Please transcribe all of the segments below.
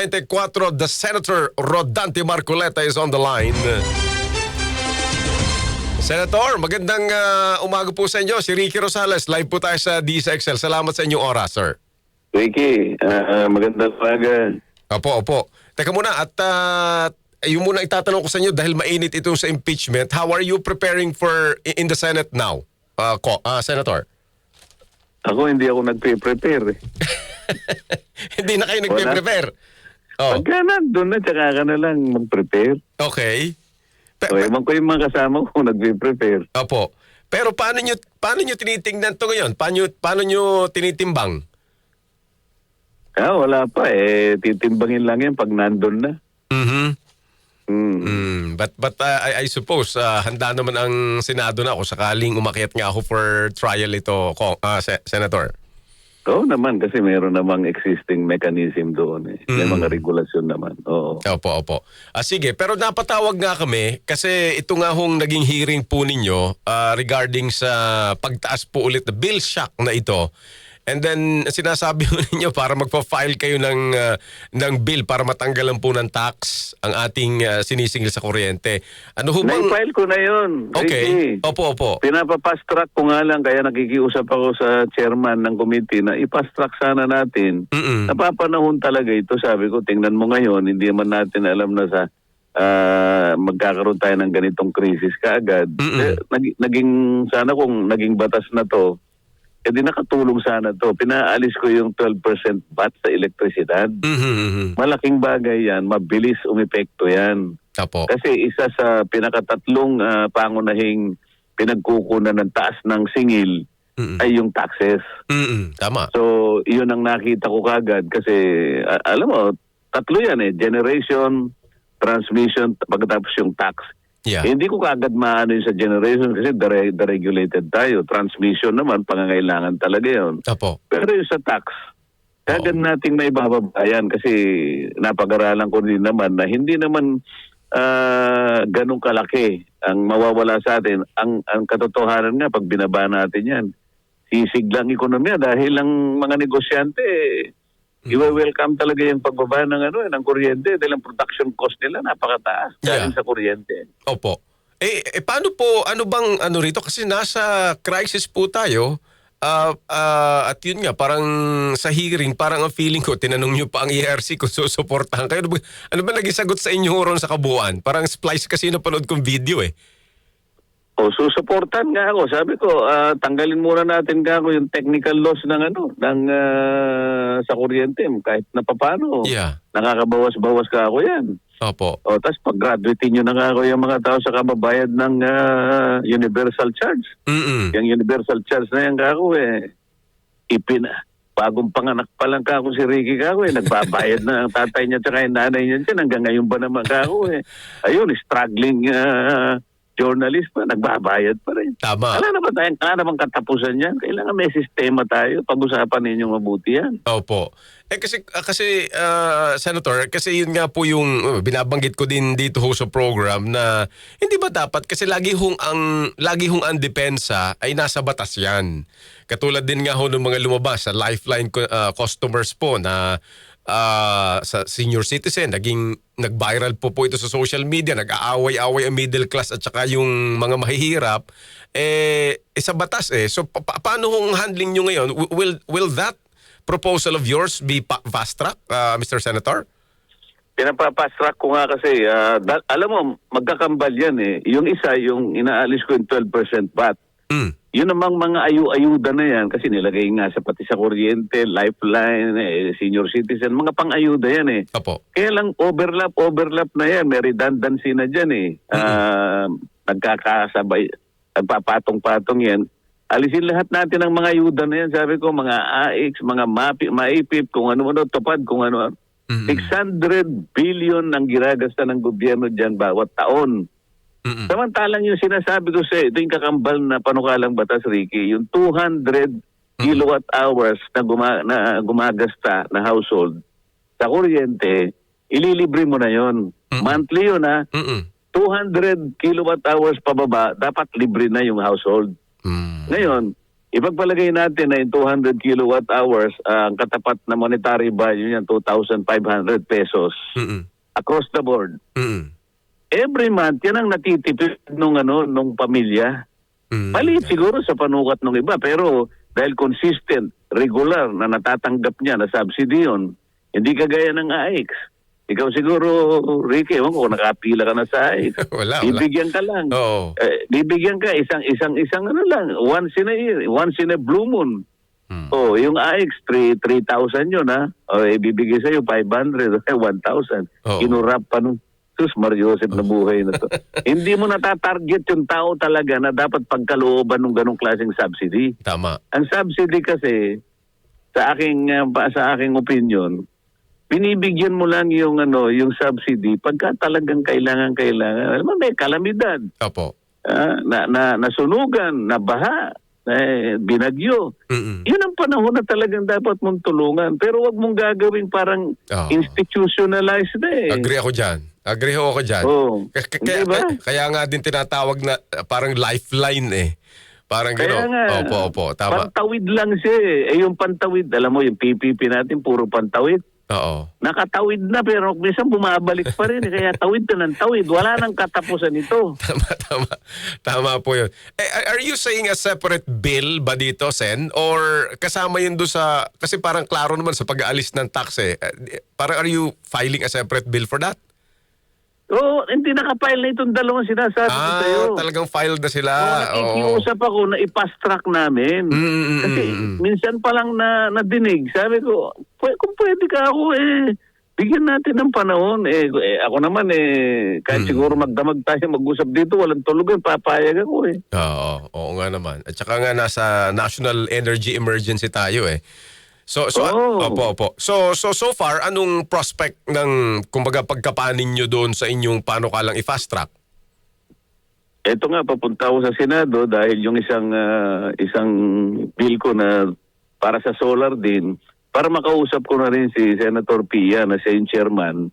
94, the Senator Rodante Marcoleta is on the line. Senator, magandang umaga po sa inyo. Si Ricky Rosales, live po tayo sa DZXL. Salamat sa inyong oras, sir. Ricky, magandang umaga. Opo. Teka muna, at yung muna itatanong ko sa inyo dahil mainit ito sa impeachment. How are you preparing for in the Senate now, Senator? Hindi ako nagpe-prepare. Hindi na kayo nagpe-prepare? Oh. Pagka nandun na, tsaka ka na lang mag-prepare. Okay. Ewan ko yung mga kasama ko nagpe-prepare. Opo. Pero paano nyo tinitingnan to ngayon? Paano nyo tinitimbang? Wala pa titimbangin lang yan pag nandun na. But I suppose handa naman ang Senado na kung sakaling umakyat nga ako for trial ito, Senator. Oo naman, kasi meron namang existing mechanism doon. May mga regulasyon naman. Oo. Opo. Sige, pero napatawag nga kami kasi ito nga hong naging hearing po ninyo regarding sa pagtaas po ulit na bill shock na ito. And then sinasabi mo ninyo para magpa-file kayo ng bill para matanggalan po ng tax ang ating sinisingil sa kuryente. Ano ho bang... Na-file ko na yun. Okay. Ricky. Opo. Pinapa-fast track ko nga lang, kaya nakikiusap ako sa chairman ng committee na i-fast track sana natin. Napapanahon talaga ito. Sabi ko, tingnan mo ngayon, hindi man natin alam na sa magkakaroon tayo ng ganitong krisis kaagad. Naging, sana kung naging batas na to, di nakatulong sana to. Pinaalis ko yung 12% VAT sa elektrisidad. Malaking bagay yan. Mabilis umepekto yan. Opo. Kasi isa sa pinakatatlong pangunahing pinagkukunan ng taas ng singil ay yung taxes. Tama. So, yun ang nakita ko kagad kasi, alam mo, tatlo yan generation, transmission, pagkatapos yung tax. Yeah. Hindi ko kaagad maano yun sa generation kasi deregulated tayo. Transmission naman, pangangailangan talaga yun. Opo. Pero yung sa tax, kaagad nating naibababayan kasi napag-aralan ko din naman na hindi naman ganun kalaki ang mawawala sa atin. Ang katotohanan nga, pag binaba natin yan, sisiglang ekonomiya dahil ang mga negosyante, i-welcome talaga yung pagbaba ng kuryente dahil ang production cost nila napakataas dahil sa kuryente. Opo. Paano po, ano bang rito? Kasi nasa crisis po tayo at yun nga, parang sa hearing, parang ang feeling ko, tinanong nyo pa ang ERC kung susuportahan kayo. Ano ba naging sagot sa inyo ron sa kabuuan? Parang splice kasi napanood kong video susuportan nga ako. Sabi ko, tanggalin muna natin yung technical loss ng sa kuryente kahit na papaano. Yeah. Nakakabawas-bawas ka ako yan. Opo. Tapos pag-graduate nyo na ako yung mga tao sa kababayad ng universal charge. Yung universal charge na yan ako bagong panganak pa lang ako si Ricky nagbabayad na ang tatay niya at yung nanay niya hanggang ngayon ba naman ayun, struggling journalist pa, nagbabayad pa rin. Tama. Wala naman katapusan yan. Kailangan may sistema tayo. Pag-usapan ninyong mabuti yan. Opo. Kasi Senator, kasi yun nga po yung binabanggit ko din dito sa program na hindi ba dapat kasi lagi hong ang depensa ay nasa batas yan. Katulad din nga ng mga lumabas sa Lifeline customers po na sa senior citizen, nag-viral po ito sa social media, nag-aaway-away ang middle class at saka yung mga mahihirap, sa batas So, paano hong handling nyo ngayon? Will that proposal of yours be fast track, Mr. Senator? Pinapa-fast track ko nga kasi, alam mo, magkakambal yan Yung isa, yung inaalis ko yung 12% VAT. Yun namang mga ayuda na yan kasi nilagay nga pati sa kuryente, lifeline, senior citizen, mga pang-ayuda yan Opo. Kaya lang overlap na yan. May redundancy na dyan Nagkakasabay, nagpapatong-patong yan. Alisin lahat natin ang mga ayuda na yan. Sabi ko, mga AX, mga MAIPIP, kung ano-ano, tupad, kung ano-ano. 600 billion ang ginagasta ng gobyerno dyan bawat taon. Samantalang yung sinasabi ko ito yung kakambal na panukalang batas, Ricky, yung 200 kilowatt hours na gumagasta na household sa kuryente, ililibre mo na yon. Monthly yun 200 kilowatt hours pababa, dapat libre na yung household. Ngayon, ipagpalagay natin na yung 200 kilowatt hours, ang katapat na monetary value niyan, 2,500 pesos Mm-mm. across the board. Mm-mm. Every month, yan ang natitipid nung pamilya. Mm. Maliit siguro sa panukat ng iba, pero dahil consistent, regular na natatanggap niya na subsidy yun, hindi kagaya ng AX. Ikaw siguro, Ricky, ewan ko, nakapila ka na sa AX. Wala. Bibigyan ka lang. Oo. Bibigyan ka isang ano lang, once in a year, once in a blue moon. Oh, yung AX 3,000 yun ha. O ibibigay sa iyo 500 1,000. Oo. Kinurap pa nung Sus Mariosep na buhay na to. Hindi mo natatarget yung tao talaga na dapat pagkalooban ng ganong klaseng subsidy. Tama. Ang subsidy kasi sa aking opinion, binibigyan mo lang yung yung subsidy pagka talagang kailangan. Alam mo, may kalamidad. Opo. Nasunugan, nabaha, binagyo. Mm-mm. Yun ang panahon na talagang dapat mong tulungan. Pero wag mong gagawing parang Oo. institutionalized na eh. Agree ako dyan. Oo. Diba? Kaya nga din tinatawag na parang lifeline eh. Parang Kaya gano'n. nga, Opo, tama. pantawid lang siya eh. Yung pantawid, alam mo yung PPP natin, puro pantawid. Oo. Nakatawid na pero minsan bumabalik pa rin. Kaya tawid na ng tawid. Wala nang katapusan ito. Tama po yun. Are you saying a separate bill ba dito, Sen? Or kasama yun doon sa, kasi parang klaro naman sa pag-aalis ng tax eh. Parang are you filing a separate bill for that? Oo, hindi nakapile na itong dalawang sinasabi ko sa'yo. Talagang filed na sila. Nakikiusap ako na i-fast track namin. Kasi minsan pa lang nadinig. Sabi ko, kung pwede ka ako bigyan natin ng panahon. Ako naman kahit siguro magdamag tayo mag-usap dito, walang tulugan, papayag ako Oo nga naman. At saka nga nasa National Energy Emergency tayo eh. So opo. So far anong prospect ng kumbaga pagkapanin niyo doon sa inyong paano kalang i-fast track? Ito nga, papunta ako sa Senado dahil yung isang bill ko na para sa solar din, para makausap ko na rin si Senator Pia na siya yung chairman,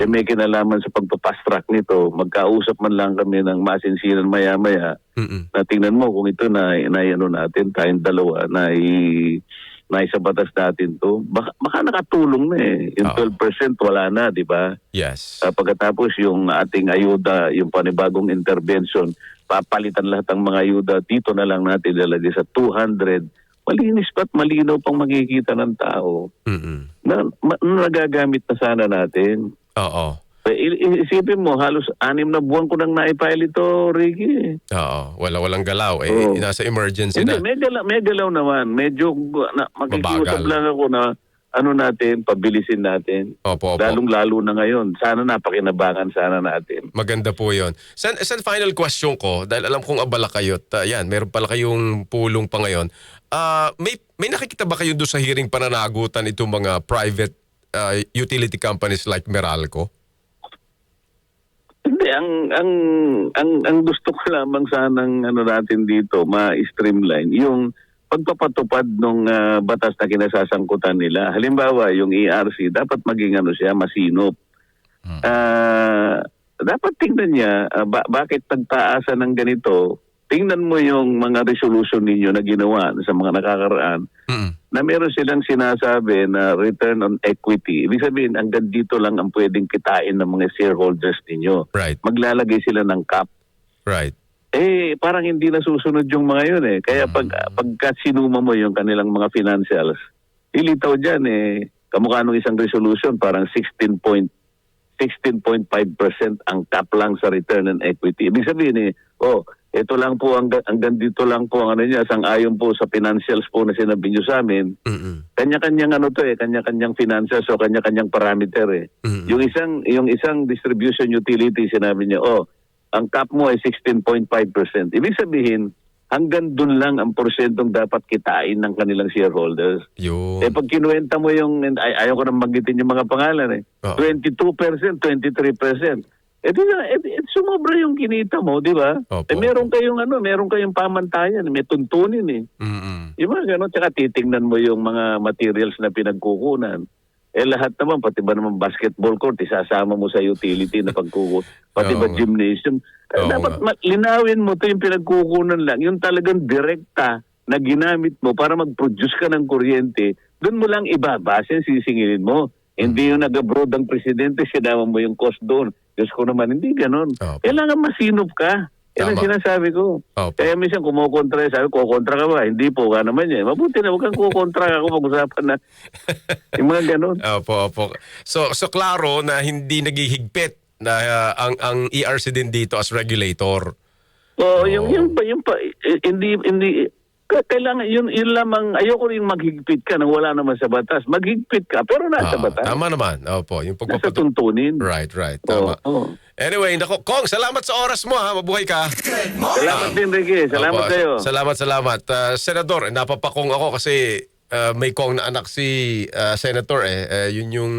may kinalaman sa pagpa-fast track nito. Magkausap man lang kami ng masinsinan maya-maya na tingnan mo kung ito na natin, tayong dalawa, na isa batas natin to. Baka nakatulong na eh. Yung 12% wala na, di ba? Yes. Pagkatapos yung ating ayuda, yung panibagong intervention, papalitan lahat ng mga ayuda, dito na lang natin lalagay sa 200. Malinis pa't malinaw pang makikita ng tao na nagagamit na sana natin. Oo. Isipin mo, halos 6 na buwan ko nang naipile ito, Ricky. Oo. Walang galaw. Nasa emergency Hindi, na. may galaw naman. Medyo makikiusap lang ako na pabilisin natin. Opo. Lalong-lalo na ngayon. Sana napakinabangan sana natin. Maganda po yun. San final question ko, dahil alam kong abala kayo, meron pala kayong pulong pa ngayon. May nakikita ba kayo doon sa hearing pananagutan itong mga private utility companies like Meralco? Hindi, ang gusto ko lamang sanang natin dito, ma-streamline, yung pagpapatupad ng batas na kinasasangkutan nila. Halimbawa, yung ERC, dapat maging siya, masinop. Dapat tingnan niya, bakit nagtaasa ng ganito. Tingnan mo yung mga resolution ninyo na ginawa sa mga nakakaraan, na meron silang sinasabi na return on equity. Ibig sabihin, hanggang dito lang ang pwedeng kitain ng mga shareholders ninyo. Right. Maglalagay sila ng cap. Right. Parang hindi nasusunod yung mga yun eh. Kaya pagka sinuma mo yung kanilang mga financials, ilitaw dyan kamukha nung isang resolution, parang 16.5% ang cap lang sa return on equity. Ibig sabihin ito lang po, hanggang dito lang po ang niya, sang-ayon po sa financials po na sinabi nyo sa amin. Kanya-kanyang kanya-kanyang financials o kanya-kanyang parameter Yung isang distribution utility, sinabi niya, ang cap mo ay 16.5%. Ibig sabihin, hanggang dun lang ang porsyentong dapat kitain ng kanilang shareholders. Yun. Pag kinuwenta mo ayaw ko nang magitin yung mga pangalan 22%, 23%. Sumobra yung kinita mo, di ba? Meron kayong pamantayan, may tuntunin Yung mga gano'n, tsaka titingnan mo yung mga materials na pinagkukunan. Lahat naman, pati ba naman basketball court, isasama mo sa utility na pagkukunan. Pati ba gymnasium. Dapat linawin mo to yung pinagkukunan lang. Yung talagang direkta na ginamit mo para mag-produce ka ng kuryente, doon mo lang ibabase, sisingilin mo. Hindi yung nag-abroad ang presidente, sinama mo yung cost doon. Diyos ko naman, hindi ganon. Opo. Kailangan masinop ka. Yan ang Tama. sinasabi ko. Opo. Kaya minsan kumukontra, sabi, kukontra ka ba? Hindi po, ka naman yan. Mabuti na, huwag kang kukontra ako, pag-usapan na. Yung mga ganon. Opo. So klaro na hindi naghihigpit na ang ERC din dito as regulator. Oo, yung pa, hindi, kailangan, yun lamang, ayoko rin maghigpit ka nang wala naman sa batas. Maghigpit ka, pero nasa batas. Tama naman. Opo, yung Nasa tuntunin. Right. Tama. Oo. Anyway, nako, Kong, salamat sa oras mo ha. Mabuhay ka. Salamat din, Ricky. Salamat Opo, kayo. Salamat. Senador, napapakong ako kasi may Kong na anak si Senator eh. Yun yung